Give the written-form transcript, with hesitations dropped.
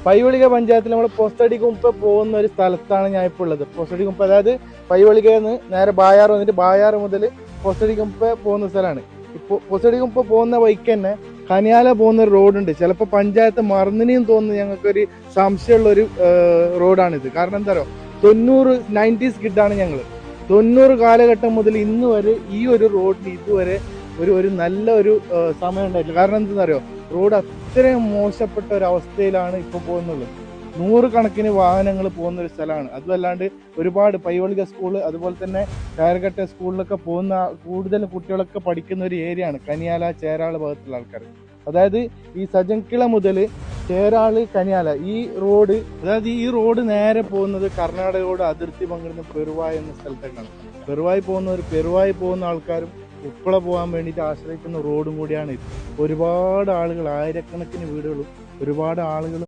പൈവളിക പഞ്ചായത്തിൽ നമ്മൾ പൊസ്തടിക്കുമ്പ പോകുന്ന ഒരു സ്ഥലത്താണ് ഞാൻ ഇപ്പോൾ ഉള്ളത്. പൊസ്തടിക്കുമ്പ അതായത് പൈവളികയിൽ നിന്ന് നേരെ ബായാർ വന്നിട്ട് ബായാർ മുതൽ പൊസ്തടിക്കുമ്പ പോകുന്ന സ്ഥലമാണ്. ഇപ്പോൾ പൊസ്തടിക്കുമ്പ പോകുന്ന വഴിക്ക് തന്നെ കനിയാല പോകുന്ന ഒരു റോഡുണ്ട്. ചിലപ്പോൾ പഞ്ചായത്ത് മറന്നിനെയും തോന്നുന്നു, ഞങ്ങൾക്കൊരു സംശയമുള്ളൊരു റോഡാണിത്. കാരണം എന്താ പറയുക, 90s കിഡാണ് ഞങ്ങൾ. 90 കാലഘട്ടം മുതൽ ഇന്ന് വരെ ഈ ഒരു റോഡിന് ഇതുവരെ ഒരു നല്ല ഒരു സമയം ഉണ്ടായിട്ടില്ല. കാരണം എന്താണെന്ന് അറിയോ, റോഡ് അത്രയും മോശപ്പെട്ട ഒരു അവസ്ഥയിലാണ് ഇപ്പോൾ പോകുന്നത്. 100 കണക്കിന് വാഹനങ്ങൾ പോകുന്ന ഒരു സ്ഥലമാണ്. അതുമല്ലാണ്ട് ഒരുപാട് പൈവളിക സ്കൂള് അതുപോലെ തന്നെ കയർകട്ട സ്കൂളിലൊക്കെ പോകുന്ന കൂടുതൽ കുട്ടികളൊക്കെ പഠിക്കുന്ന ഒരു ഏരിയയാണ് കനിയാല ചേരാള് ഭാഗത്തുള്ള ആൾക്കാർ. അതായത് ഈ സജൻകിള മുതൽ ചേരാള് കനിയാല ഈ റോഡ്, അതായത് ഈ റോഡ് നേരെ പോകുന്നത് കർണാടകയോട് അതിർത്തി പങ്കിടുന്ന പെറുവായ് എന്ന സ്ഥലത്തേക്കാണ്. പെറുവായി പോകുന്ന ആൾക്കാരും ഉപ്പള പോകാൻ വേണ്ടിയിട്ട് ആശ്രയിക്കുന്ന റോഡും കൂടിയാണ് ഇത്. ഒരുപാട് ആളുകൾ, ആയിരക്കണക്കിന് വീടുകളും ഒരുപാട് ആളുകളും